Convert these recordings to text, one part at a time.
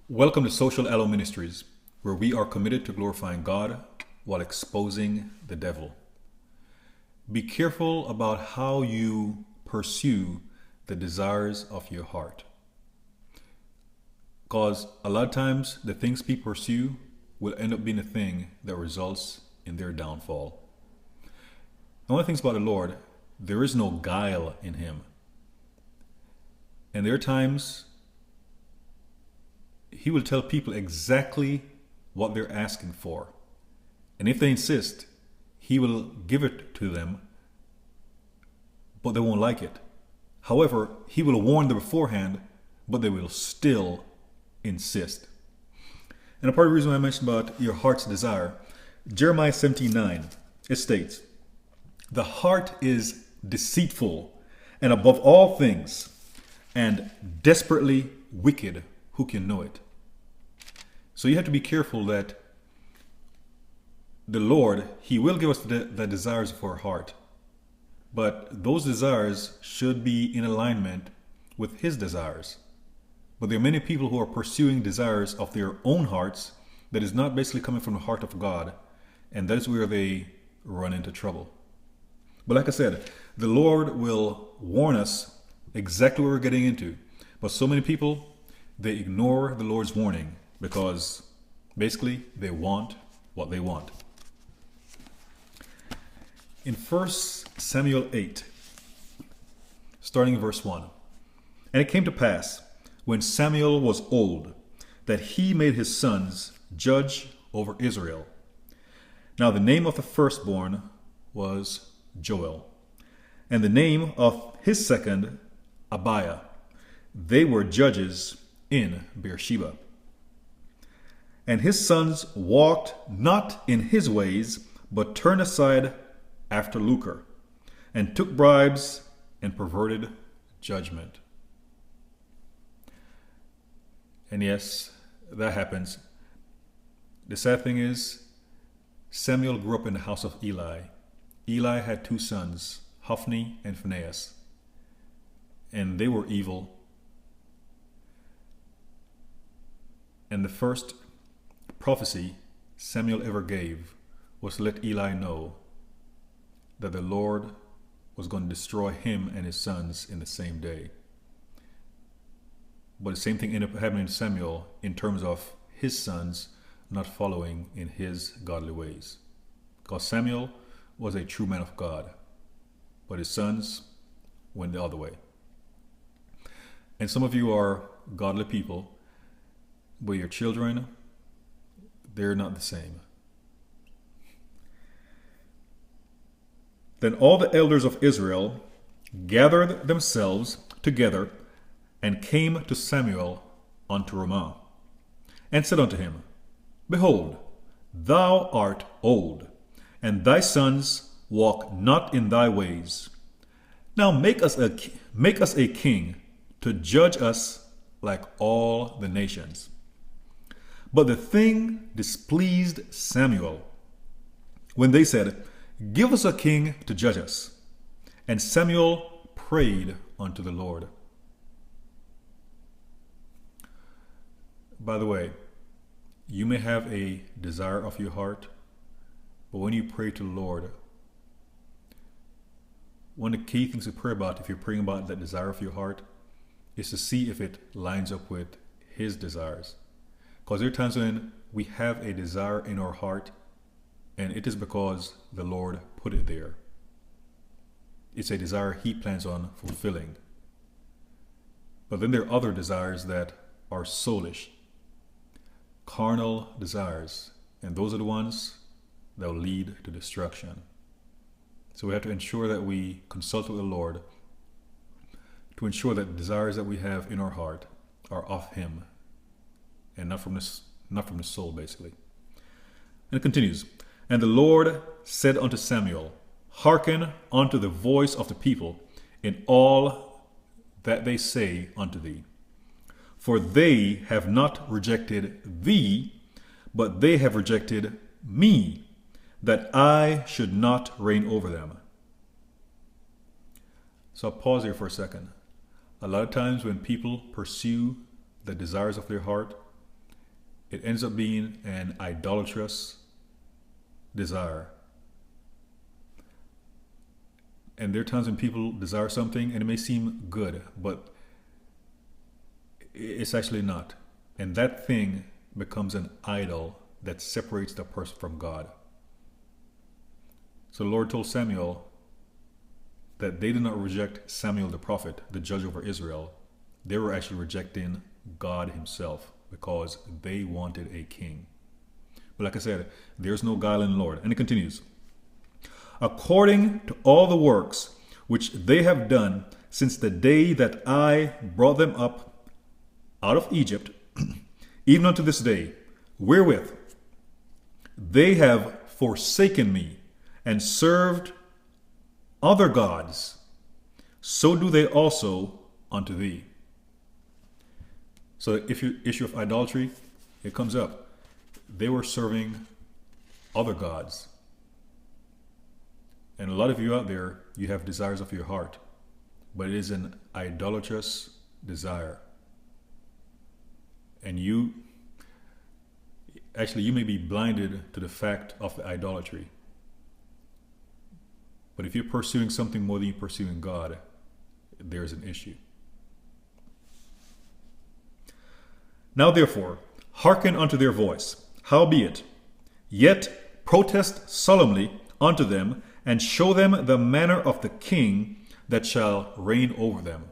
Welcome to Social Aloe Ministries, where we are committed to glorifying God while exposing the devil. Be careful about how you pursue the desires of your heart. Because a lot of times, the things people pursue will end up being the thing that results in their downfall. One of the things about the Lord, there is no guile in Him. And there are times He will tell people exactly what they're asking for. And if they insist, He will give it to them, but they won't like it. However, He will warn them beforehand, but they will still insist. And a part of the reason why I mentioned about your heart's desire, Jeremiah 17:9, it states, "The heart is deceitful and above all things, and desperately wicked. Who can know it?" So you have to be careful that the Lord, He will give us the desires of our heart. But those desires should be in alignment with His desires. But there are many people who are pursuing desires of their own hearts that is not basically coming from the heart of God. And that is where they run into trouble. But like I said, the Lord will warn us exactly what we're getting into. But so many people, they ignore the Lord's warning because basically they want what they want. In 1 Samuel 8, starting in verse 1, "And it came to pass, when Samuel was old, that he made his sons judge over Israel. Now the name of the firstborn was Joel, and the name of his second, Abiah. They were judges in Beersheba. And his sons walked not in his ways, but turned aside after lucre, and took bribes and perverted judgment." And yes, that happens. The sad thing is, Samuel grew up in the house of Eli. Eli had two sons, Hophni and Phinehas, and they were evil. And the first prophecy Samuel ever gave was to let Eli know that the Lord was going to destroy him and his sons in the same day. But the same thing ended up happening to Samuel in terms of his sons not following in his godly ways. Because Samuel was a true man of God, but his sons went the other way. And some of you are godly people, but your children, they're not the same. "Then all the elders of Israel gathered themselves together and came to Samuel unto Ramah, and said unto him, Behold, thou art old, and thy sons walk not in thy ways. Now make us a king to judge us like all the nations. But the thing displeased Samuel when they said, Give us a king to judge us. And Samuel prayed unto the Lord." By the way, you may have a desire of your heart, but when you pray to the Lord, one of the key things to pray about, if you're praying about that desire of your heart, is to see if it lines up with His desires. Because there are times when we have a desire in our heart, and it is because the Lord put it there. It's a desire He plans on fulfilling. But then there are other desires that are soulish, carnal desires, and those are the ones that will lead to destruction. So we have to ensure that we consult with the Lord to ensure that the desires that we have in our heart are of Him and not from the soul, basically. And it continues, "And the Lord said unto Samuel, Hearken unto the voice of the people in all that they say unto thee. For they have not rejected thee, but they have rejected me, that I should not reign over them." So I'll pause here for a second. A lot of times when people pursue the desires of their heart, it ends up being an idolatrous desire. And there are times when people desire something and it may seem good, but it's actually not. And that thing becomes an idol that separates the person from God. So the Lord told Samuel that they did not reject Samuel the prophet, the judge over Israel. They were actually rejecting God himself because they wanted a king. But like I said, there's no guile in the Lord. And it continues. According to all the works which they have done since the day that I brought them up out of Egypt, even unto this day, wherewith they have forsaken me and served other gods, so do they also unto thee. So if you issue of idolatry, it comes up. They were serving other gods. And a lot of you out there, you have desires of your heart, but it is an idolatrous desire. And you may be blinded to the fact of the idolatry. But if you're pursuing something more than you're pursuing God, there's an issue. Now therefore, hearken unto their voice. Howbeit, yet protest solemnly unto them, and show them the manner of the king that shall reign over them.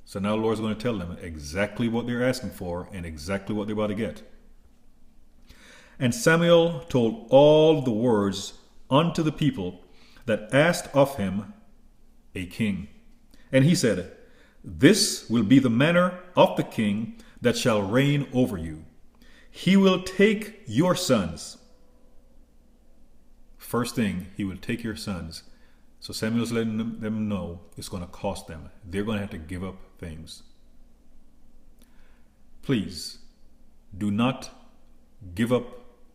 So now the Lord's going to tell them exactly what they're asking for and exactly what they're about to get. And Samuel told all the words unto the people that asked of him a king. And he said, This will be the manner of the king that shall reign over you. He will take your sons. First thing, he will take your sons. So Samuel's letting them know it's going to cost them. They're going to have to give up things. Please, do not give up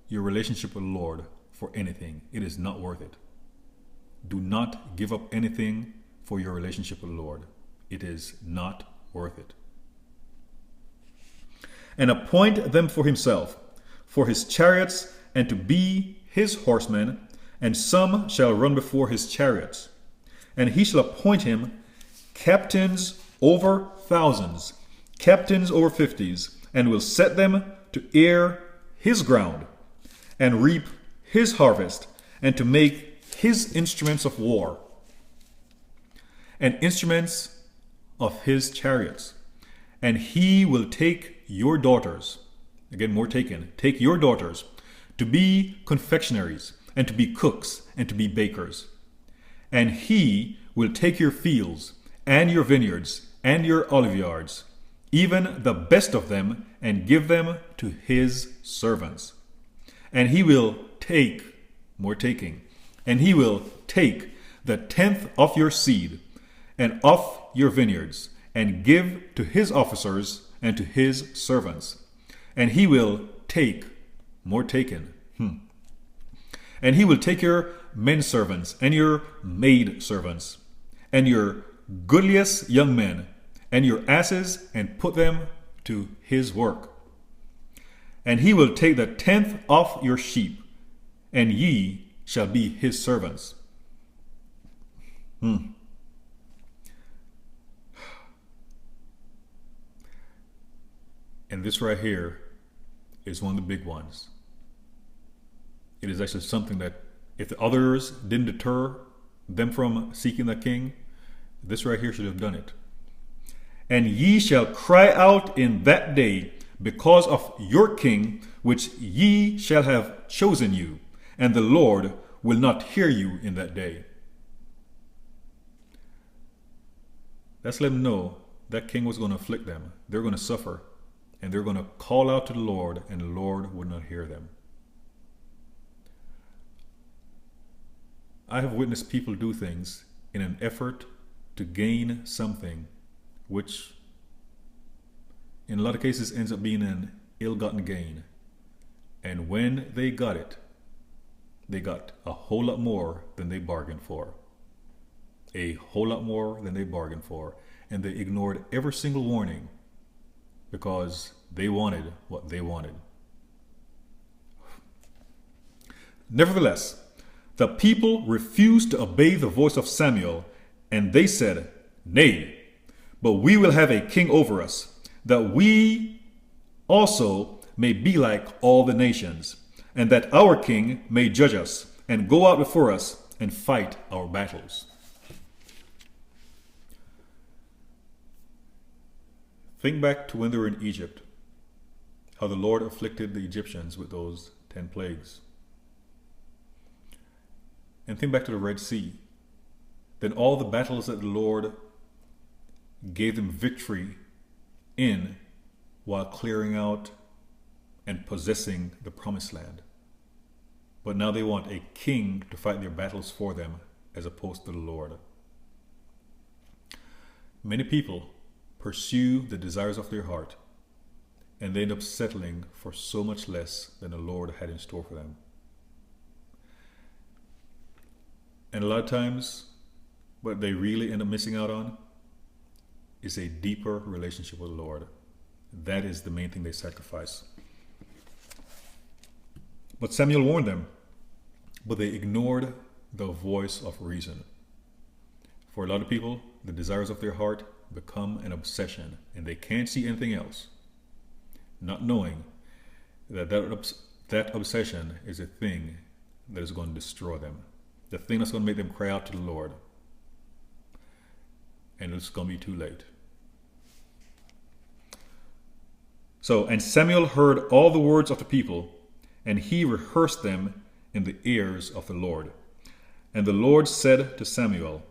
your relationship with the Lord for anything. It is not worth it. Do not give up anything for your relationship with the Lord. It is not worth it. And appoint them for himself, for his chariots, and to be his horsemen, and some shall run before his chariots. And he shall appoint him captains over thousands, captains over fifties, and will set them to ear his ground, and reap his harvest, and to make his instruments of war, and instruments of his chariots. And he will take your daughters, again more taken, take your daughters, to be confectionaries, and to be cooks, and to be bakers. And he will take your fields, and your vineyards, and your oliveyards, even the best of them, and give them to his servants. And he will take, more taking, and he will take the 10th of your seed, and of your vineyards, and give to his officers, and to his servants. And he will take, more taken, and he will take your men servants, and your maid servants, and your goodliest young men, and your asses, and put them to his work. And he will take the 10th of your sheep, and ye shall be his servants. And this right here is one of the big ones. It is actually something that if the others didn't deter them from seeking the king, this right here should have done it. And ye shall cry out in that day because of your king, which ye shall have chosen you, and the Lord will not hear you in that day. Let's let them know that king was going to afflict them. They're going to suffer, and they're going to call out to the Lord, and the Lord would not hear them. I have witnessed people do things in an effort to gain something which in a lot of cases ends up being an ill-gotten gain. And when they got it, they got a whole lot more than they bargained for. A whole lot more than they bargained for. And they ignored every single warning because they wanted what they wanted. Nevertheless, the people refused to obey the voice of Samuel, and they said, "Nay, but we will have a king over us, that we also may be like all the nations, and that our king may judge us, and go out before us, and fight our battles." Think back to when they were in Egypt, how the Lord afflicted the Egyptians with those 10 plagues. And think back to the Red Sea. Then all the battles that the Lord gave them victory in while clearing out and possessing the promised land. But now they want a king to fight their battles for them as opposed to the Lord. Many people pursue the desires of their heart, and they end up settling for so much less than the Lord had in store for them. And a lot of times, what they really end up missing out on is a deeper relationship with the Lord. That is the main thing they sacrifice. But Samuel warned them, but they ignored the voice of reason. For a lot of people, the desires of their heart become an obsession, and they can't see anything else, not knowing that that obsession is a thing that is going to destroy them, the thing that's going to make them cry out to the Lord, and it's going to be too late. So, and Samuel heard all the words of the people, and he rehearsed them in the ears of the Lord. And the Lord said to Samuel,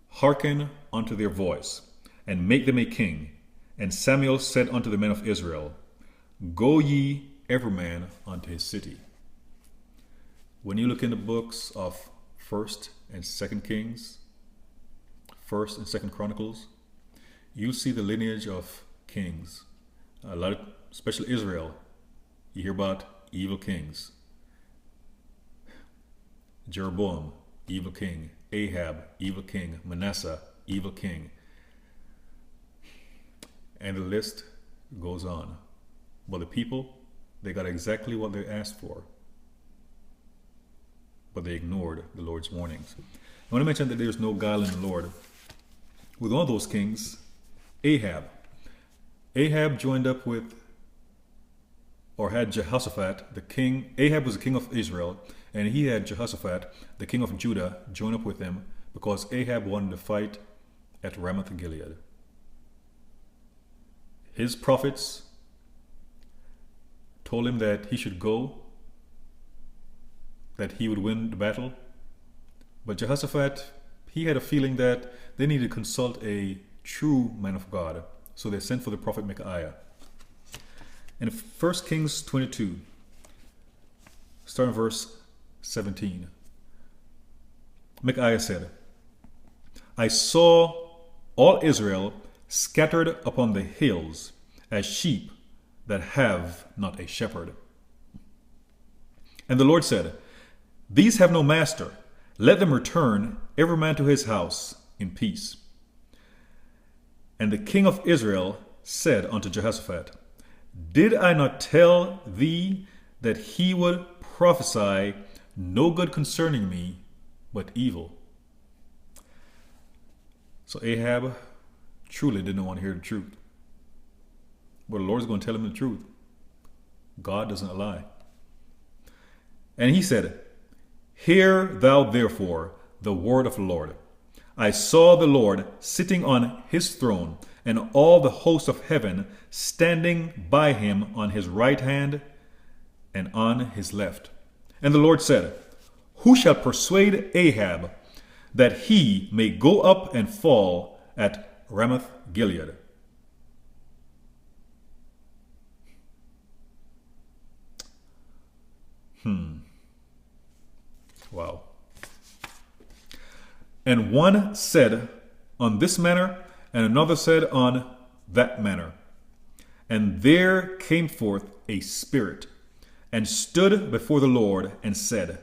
"Hearken unto their voice, and make them a king." And Samuel said unto the men of Israel, "Go ye every man unto his city." When you look in the books of 1st and 2nd Kings, 1st and 2nd Chronicles, you see the lineage of kings. A lot of, especially Israel, you hear about evil kings. Jeroboam, evil king. Ahab, evil king. Manasseh, evil king. And the list goes on. But the people, they got exactly what they asked for. But they ignored the Lord's warnings. I want to mention that there's no guile in the Lord. With one of those kings, Ahab. Ahab joined up with, or had Jehoshaphat, the king. Ahab was the king of Israel, and he had Jehoshaphat, the king of Judah, join up with him because Ahab wanted to fight at Ramoth Gilead. His prophets told him that he should go, that he would win the battle. But Jehoshaphat, he had a feeling that they needed to consult a true man of God. So they sent for the prophet Micaiah. In 1 Kings 22, starting verse 17, Micaiah said, "I saw all Israel scattered upon the hills as sheep that have not a shepherd. And the Lord said, These have no master. Let them return, every man to his house, in peace. And the king of Israel said unto Jehoshaphat, Did I not tell thee that he would prophesy no good concerning me, but evil?" So Ahab truly didn't want to hear the truth. But the Lord's going to tell him the truth. God doesn't lie. And he said, Hear thou therefore the word of the Lord. I saw the Lord sitting on his throne, and all the host of heaven standing by him on his right hand and on his left. And the Lord said, Who shall persuade Ahab that he may go up and fall at Ramoth Gilead? Wow. And one said on this manner, and another said on that manner. And there came forth a spirit, and stood before the Lord, and said,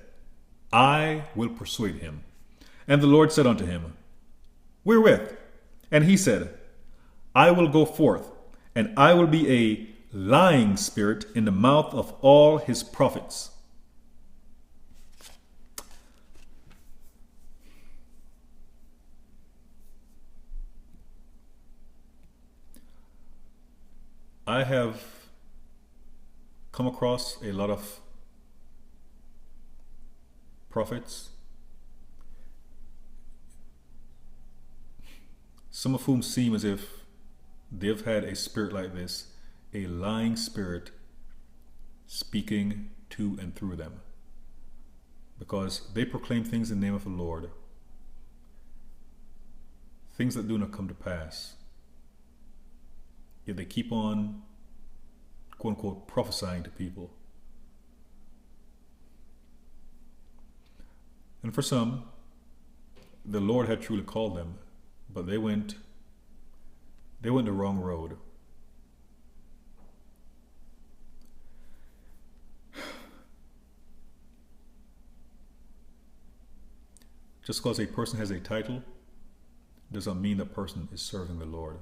I will persuade him. And the Lord said unto him, Wherewith? And he said, I will go forth, and I will be a lying spirit in the mouth of all his prophets. I have come across a lot of prophets, some of whom seem as if they've had a spirit like this, a lying spirit speaking to and through them, because they proclaim things in the name of the Lord, things that do not come to pass. Yet they keep on, quote unquote, prophesying to people. And for some, the Lord had truly called them, but they went the wrong road. Just because a person has a title does not mean that person is serving the Lord.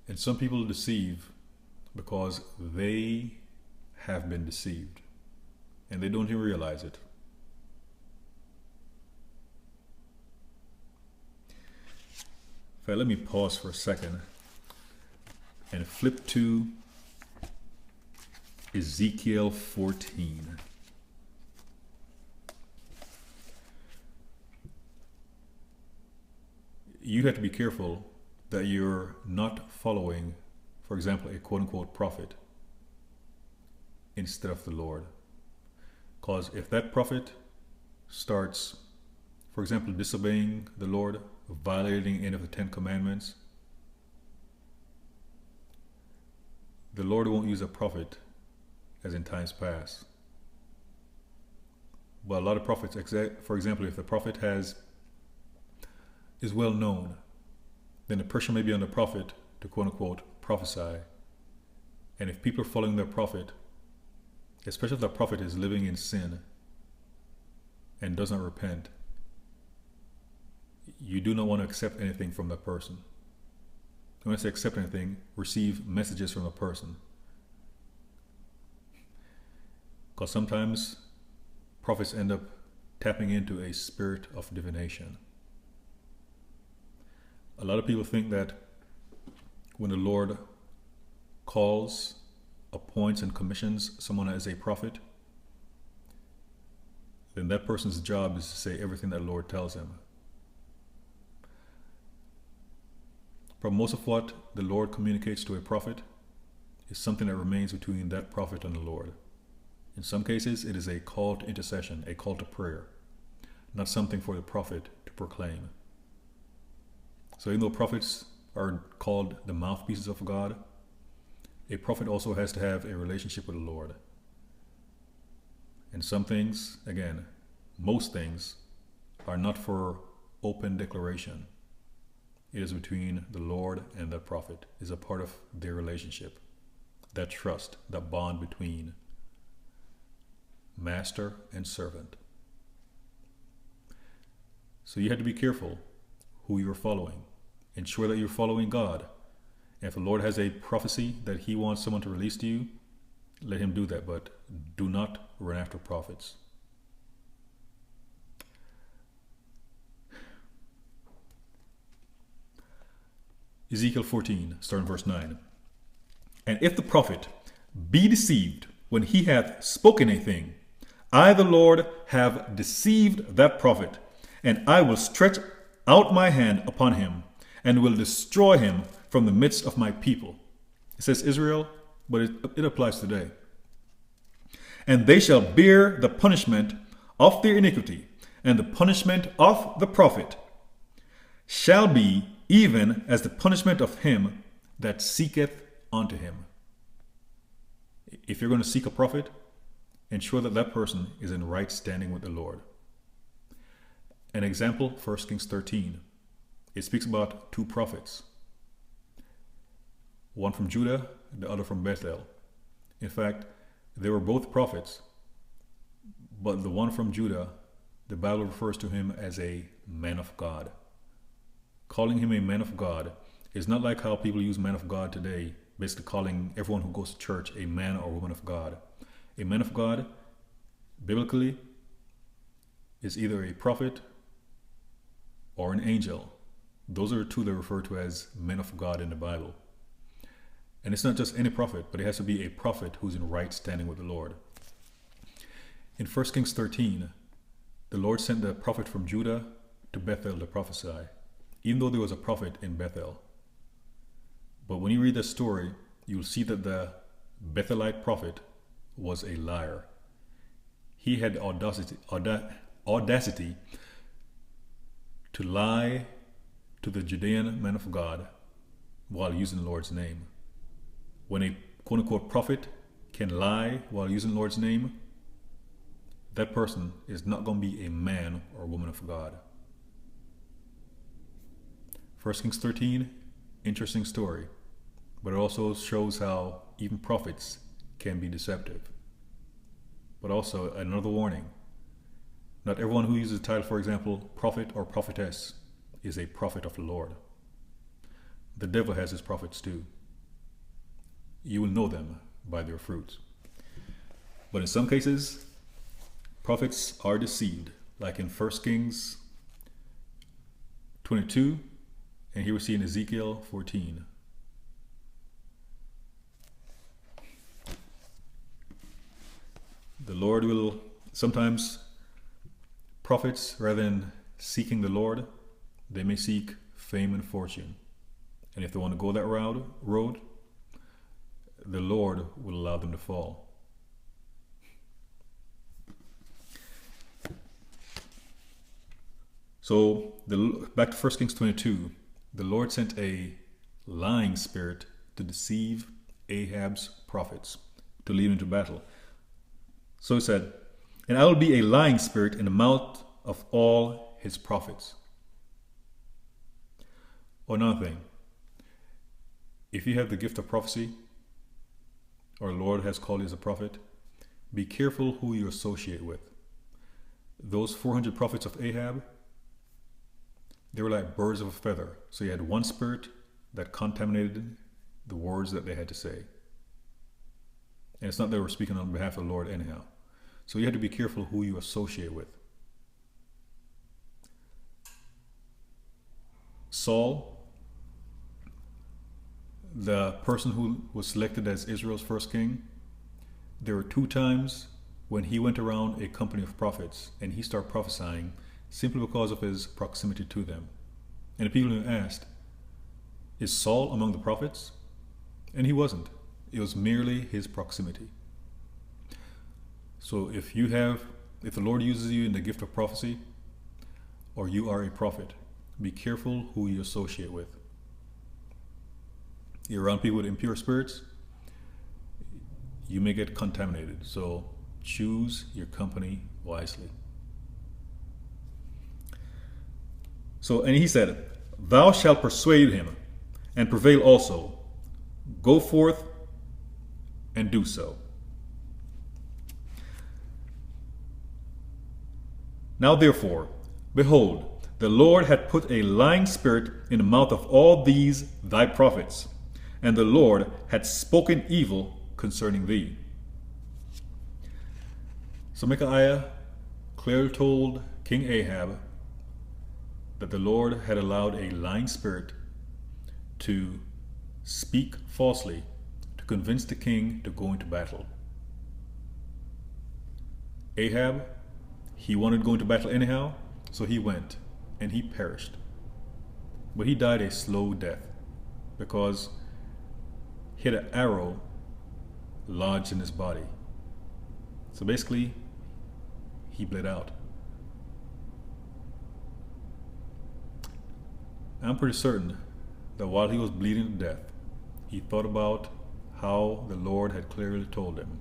And some people deceive because they have been deceived and they don't even realize it. In fact, let me pause for a second and flip to Ezekiel 14. You have to be careful that you're not following, for example, a quote-unquote prophet instead of the Lord. Because if that prophet starts, for example, disobeying the Lord, violating any of the 10 commandments, the Lord won't use a prophet as in times past. But a lot of prophets, for example, if the prophet is well known, then the pressure may be on the prophet to quote unquote prophesy. And if people are following their prophet, especially if the prophet is living in sin and does not repent, you do not want to accept anything from that person. When I say accept anything, receive messages from a person. Because sometimes prophets end up tapping into a spirit of divination. A lot of people think that when the Lord calls, appoints, and commissions someone as a prophet, then that person's job is to say everything that the Lord tells him. But most of what the Lord communicates to a prophet is something that remains between that prophet and the Lord. In some cases, it is a call to intercession, a call to prayer, not something for the prophet to proclaim. So even though prophets are called the mouthpieces of God, a prophet also has to have a relationship with the Lord. And some things, again, most things, are not for open declaration. It is between the Lord and the prophet. It is a part of their relationship. That trust, that bond between master and servant. So you have to be careful who you're following. Ensure that you're following God. And if the Lord has a prophecy that he wants someone to release to you, let him do that, but do not run after prophets. Ezekiel 14, starting verse 9. And if the prophet be deceived when he hath spoken a thing, I the Lord have deceived that prophet, and I will stretch out my hand upon him, and will destroy him from the midst of my people. It says Israel, but it applies today. And they shall bear the punishment of their iniquity, and the punishment of the prophet shall be even as the punishment of him that seeketh unto him. If you're going to seek a prophet, ensure that that person is in right standing with the Lord. An example, 1 Kings 13. It speaks about 2 prophets. One from Judah, the other from Bethel. In fact, they were both prophets, but the one from Judah, the Bible refers to him as a man of God. calling him a man of God is not like how people use man of God today, basically calling everyone who goes to church a man or woman of God. A man of God, biblically, is either a prophet or an angel. Those are the two that are referred to as men of God in the Bible. And it's not just any prophet, but it has to be a prophet who's in right standing with the Lord. In 1 Kings 13, the Lord sent the prophet from Judah to Bethel to prophesy, even though there was a prophet in Bethel. But when you read the story, you'll see that the Bethelite prophet was a liar. He had audacity to lie to the Judean man of God while using the Lord's name. When a quote-unquote prophet can lie while using the Lord's name, that person is not going to be a man or woman of God. 1 Kings 13, interesting story, but it also shows how even prophets can be deceptive. But also another warning: not everyone who uses the title, for example, prophet or prophetess, is a prophet of the Lord. The devil has his prophets too. You will know them by their fruits. But in some cases, prophets are deceived, like in 1 Kings 22, and here we see in Ezekiel 14. The Lord will sometimes, prophets, rather than seeking the Lord, they may seek fame and fortune. And if they want to go that road, the Lord will allow them to fall. So back to 1 Kings 22, the Lord sent a lying spirit to deceive Ahab's prophets, to lead him to battle. So he said, "And I will be a lying spirit in the mouth of all his prophets." Or another thing, if you have the gift of prophecy, or the Lord has called you as a prophet, be careful who you associate with. Those 400 prophets of Ahab, they were like birds of a feather. So you had one spirit that contaminated the words that they had to say. And it's not that they were speaking on behalf of the Lord anyhow. So you have to be careful who you associate with. Saul, the person who was selected as Israel's first king, there were 2 times when he went around a company of prophets and he started prophesying simply because of his proximity to them. And the people asked, "Is Saul among the prophets?" And he wasn't. It was merely his proximity. So if the Lord uses you in the gift of prophecy, or you are a prophet, be careful who you associate with. You're around people with impure spirits, you may get contaminated. So choose your company wisely. So, and he said, "Thou shalt persuade him and prevail also. Go forth and do so." Now therefore, behold, the Lord had put a lying spirit in the mouth of all these thy prophets, and the Lord had spoken evil concerning thee. So Micaiah clearly told King Ahab that the Lord had allowed a lying spirit to speak falsely to convince the king to go into battle. Ahab, he wanted to go into battle anyhow, so he went and he perished. But he died a slow death because he had an arrow lodged in his body. So basically, he bled out. I'm pretty certain that while he was bleeding to death, he thought about how the Lord had clearly told him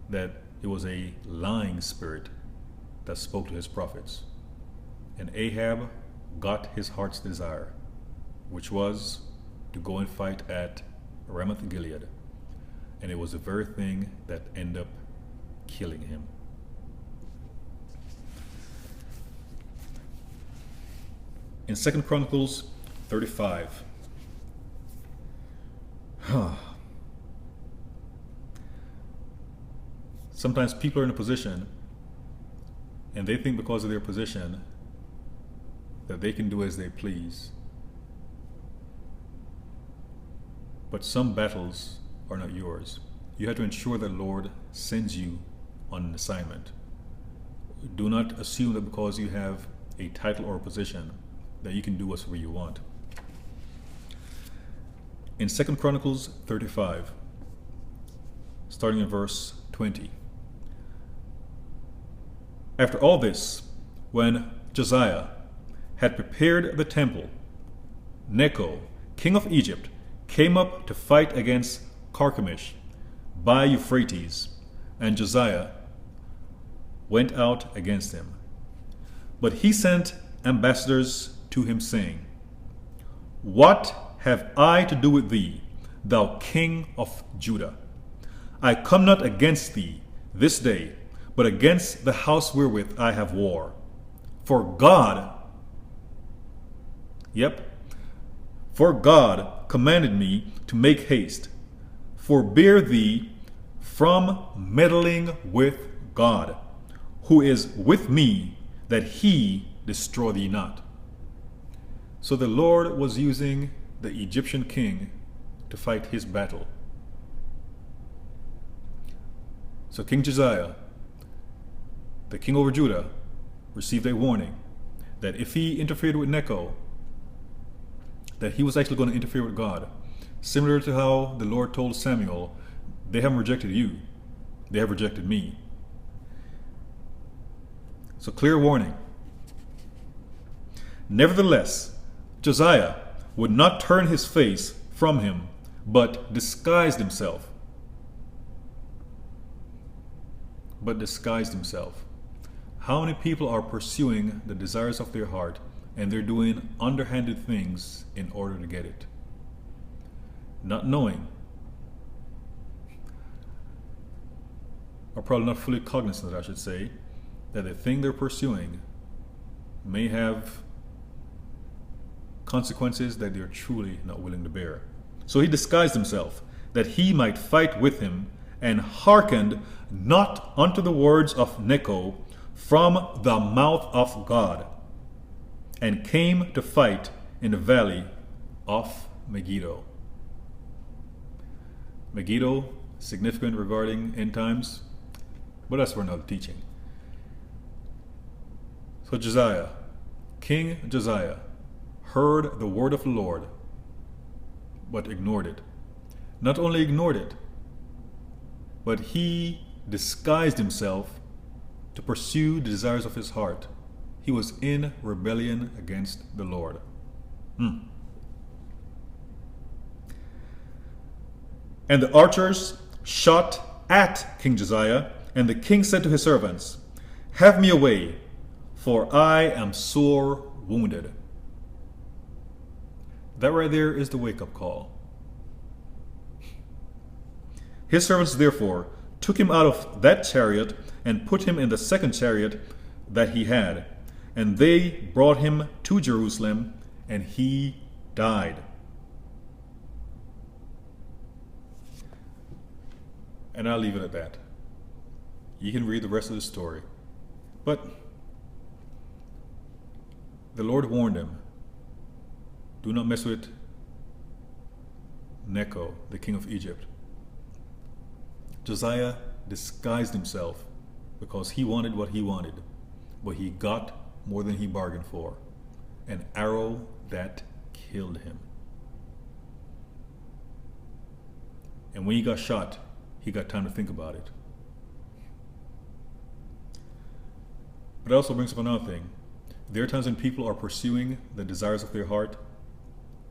that it was a lying spirit that spoke to his prophets. And Ahab got his heart's desire, which was to go and fight at Ramoth Gilead. And it was the very thing that ended up killing him. In 2 Chronicles 35. Sometimes people are in a position and they think because of their position that they can do as they please. But some battles are not yours. You have to ensure that the Lord sends you on an assignment. Do not assume that because you have a title or a position that you can do whatever you want. In 2 Chronicles 35, starting in verse 20. After all this, when Josiah had prepared the temple, Necho, king of Egypt, came up to fight against Carchemish by Euphrates, and Josiah went out against him. But he sent ambassadors to him, saying, What have I to do with thee, thou king of Judah? I come not against thee this day, but against the house wherewith I have war. For God commanded me to make haste. Forbear thee from meddling with God, who is with me, that he destroy thee not. So the Lord was using the Egyptian king to fight his battle. So King Josiah, the king over Judah, received a warning that if he interfered with Necho, that he was actually going to interfere with God. Similar to how the Lord told Samuel, they haven't rejected you, they have rejected me. So clear warning. Nevertheless, Josiah would not turn his face from him, but disguised himself. How many people are pursuing the desires of their heart and they're doing underhanded things in order to get it? Not knowing, or probably not fully cognizant, I should say, that the thing they're pursuing may have consequences that they're truly not willing to bear. So he disguised himself, that he might fight with him, and hearkened not unto the words of Necho from the mouth of God, and came to fight in the valley of Megiddo. Megiddo, significant regarding end times, but that's for another teaching. So Josiah, King Josiah, heard the word of the Lord, but ignored it. Not only ignored it, but he disguised himself to pursue the desires of his heart. He was in rebellion against the Lord. And the archers shot at King Josiah, and the king said to his servants, Have me away, for I am sore wounded. That right there is the wake-up call. His servants therefore took him out of that chariot and put him in the second chariot that he had, and they brought him to Jerusalem, and he died. And I'll leave it at that. You can read the rest of the story. But the Lord warned him, do not mess with Necho, the king of Egypt. Josiah disguised himself because he wanted what he wanted, but he got more than he bargained for, an arrow that killed him. And when he got shot, he got time to think about it. But it also brings up another thing. There are times when people are pursuing the desires of their heart,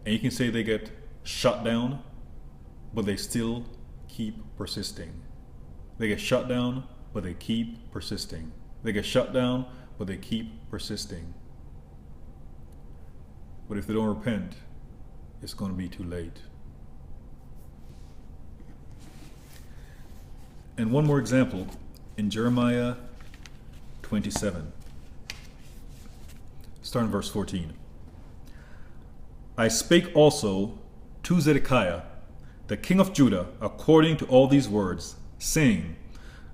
and you can say they get shot down, but they still keep persisting. They get shot down, but they keep persisting. They get shut down, but they keep persisting. But if they don't repent, it's going to be too late. And one more example in Jeremiah 27. Start in verse 14. I spake also to Zedekiah, the king of Judah, according to all these words, saying,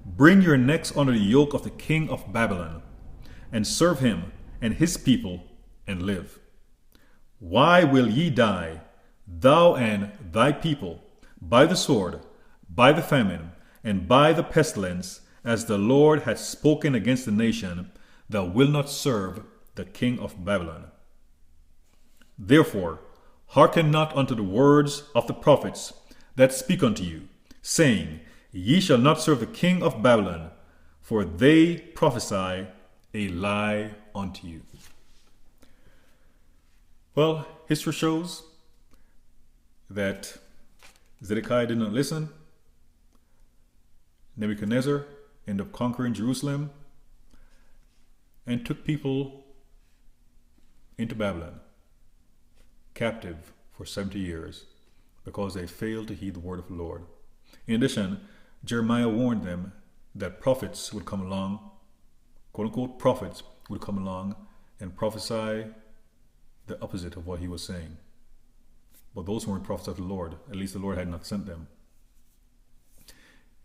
Bring your necks under the yoke of the king of Babylon, and serve him and his people, and live. Why will ye die, thou and thy people, by the sword, by the famine, and by the pestilence, as the Lord hath spoken against the nation that will not serve the king of Babylon? Therefore, hearken not unto the words of the prophets that speak unto you, saying, Ye shall not serve the king of Babylon, for they prophesy a lie unto you. Well, history shows that Zedekiah did not listen. Nebuchadnezzar ended up conquering Jerusalem and took people into Babylon, captive for 70 years, because they failed to heed the word of the Lord. In addition, Jeremiah warned them that prophets would come along, quote unquote prophets would come along and prophesy the opposite of what he was saying. But those weren't prophets of the Lord. At least the Lord had not sent them.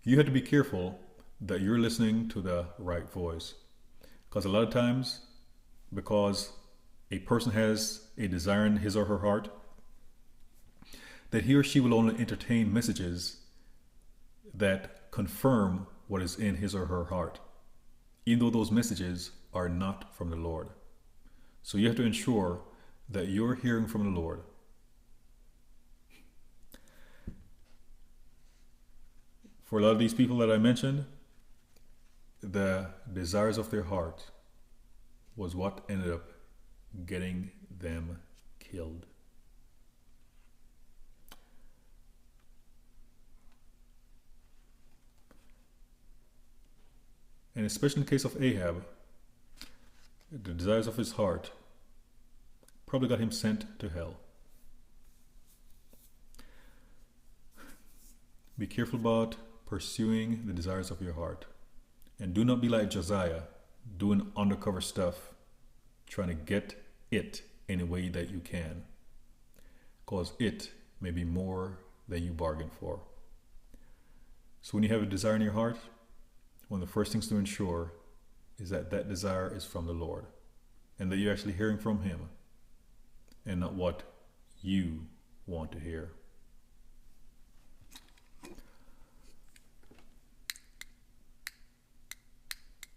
You have to be careful that you're listening to the right voice. Because a lot of times, because a person has a desire in his or her heart, that he or she will only entertain messages that confirm what is in his or her heart, even though those messages are not from the Lord. So you have to ensure that you're hearing from the Lord. For a lot of these people that I mentioned, the desires of their heart was what ended up getting them killed. And especially in the case of Ahab, the desires of his heart probably got him sent to hell. Be careful about pursuing the desires of your heart. And do not be like Josiah, doing undercover stuff, trying to get it any way that you can. Because it may be more than you bargained for. So when you have a desire in your heart, one of the first things to ensure is that that desire is from the Lord, and that you're actually hearing from him and not what you want to hear.